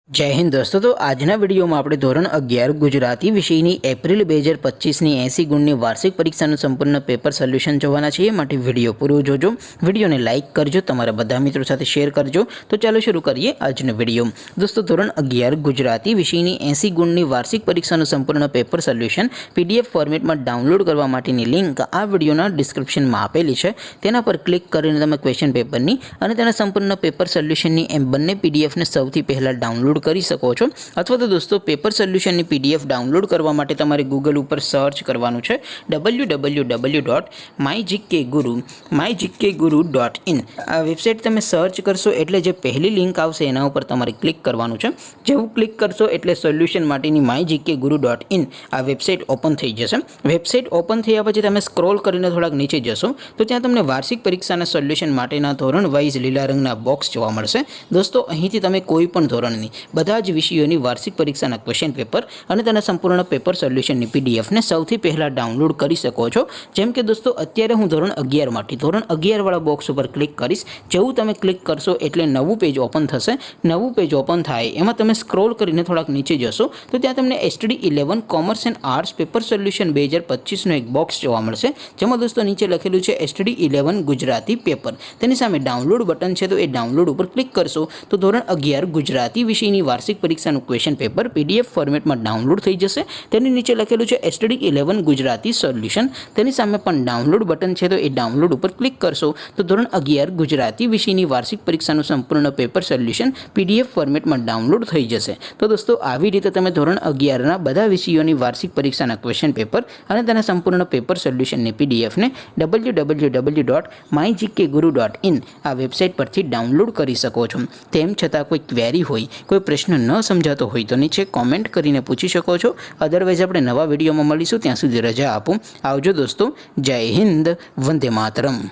जय हिंद दोस्तों। तो आजना वीडियो में આપણે ધોરણ 11 ગુજરાતી વિષયની એપ્રિલ 2025ની 80 ગુણની વાર્ષિક પરીક્ષાનું સંપૂર્ણ પેપર સોલ્યુશન જોવાના છીએ। માટે વિડિયો પૂરો જોજો, વિડિયોને લાઈક કરજો, તમારા બધા મિત્રો સાથે શેર કરજો। તો ચાલો શરૂ કરીએ આજનો વિડિયો। દોસ્તો ધોરણ 11 ગુજરાતી વિષયની 80 ગુણની વાર્ષિક પરીક્ષાનું સંપૂર્ણ પેપર સોલ્યુશન પીડીએફ ફોર્મેટમાં ડાઉનલોડ કરવા માટેની લિંક આ વિડિયોના ડિસ્ક્રિપ્શનમાં આપેલી છે। તેના પર ક્લિક કરીને તમે ક્વેશ્ચન પેપરની અને તેના સંપૂર્ણ પેપર સોલ્યુશનની એમ બંને પીડીએફને સૌથી પહેલા ડાઉનલોડ કરી શકો છો। अथवा तो दोस्तों पेपर सोल्यूशन पीडीएफ डाउनलॉड करवा माटे तमारे गूगल पर सर्च करवानुं छे www.mygkguru.in। आ वेबसाइट तमे सर्च करशो एटले जे पहली लिंक आवशे एना उपर तमारे क्लिक करवानुं छे। जेवुं क्लिक करशो एटले सोल्यूशन माटेनी mygkguru.in आ वेबसाइट ओपन थई जशे। वेबसाइट ओपन थया पछी तमे स्क्रॉल करीने थोड़ाक नीचे जशो तो त्यां तमने वार्षिक परीक्षाना सोल्यूशन माटेना धोरण वाइज लीला रंगना बॉक्स जोवा मळशे। दोस्तों અહીંથી તમે કોઈ પણ ધોરણની બધા જ વિષયોની વાર્ષિક પરીક્ષાના ક્વેશ્ચન પેપર અને તેના સંપૂર્ણ પેપર સોલ્યુશનની પીડીએફને સૌથી પહેલાં ડાઉનલોડ કરી શકો છો। જેમ કે દોસ્તો અત્યારે હું ધોરણ 11 માટે ધોરણ 11 વાળા બોક્સ ઉપર ક્લિક કરીશ। જેવું તમે ક્લિક કરશો એટલે નવું પેજ ઓપન થશે। નવું પેજ ઓપન થાય એમાં તમે સ્ક્રોલ કરીને થોડાક નીચે જશો તો ત્યાં તમને STD 11 commerce and arts paper solution 2025નો એક બોક્સ જોવા મળશે। જેમાં દોસ્તો નીચે લખેલું છે એસટીડી 11 ગુજરાતી પેપર। તેની સામે ડાઉનલોડ બટન છે તો એ ડાઉનલોડ ઉપર ક્લિક કરશો તો ધોરણ 11 ગુજરાતી વિષયની वार्षिक परीक्षा क्वेश्चन पेपर पीडीएफ फॉर्मेट में डाउनलॉड थी जैसे। नीचे लखेलू है एसटीडी 11 गुजराती सोल्यूशन। सामे पण डाउनलॉड बटन है तो ये डाउनलॉड पर क्लिक करशो तो धोरण 11 गुजराती विषय की वार्षिक परीक्षा संपूर्ण पेपर सोल्यूशन पीडीएफ फॉर्मेट में डाउनलॉड थी जैसे। तो दोस्तों આવી રીતે તમે ધોરણ 11 ના બધા વિષયોની વાર્ષિક પરીક્ષાના ક્વેશ્ચન પેપર અને તેના સંપૂર્ણ પેપર સોલ્યુશનની પીડીએફને www.mygkguru.in આ વેબસાઇટ પરથી ડાઉનલોડ કરી શકો છો। તેમ છતાં કોઈ ક્વેરી હોય, કોઈ प्रश्न न समझातो होय तो नीचे कॉमेंट करीने पूछी शको छो। अदरवाइज आपणे नवा विडियोमां मळीशुं, त्यां सुधी रजा आपो। आवजो दोस्तों। जय हिंद, वंदे मातरम।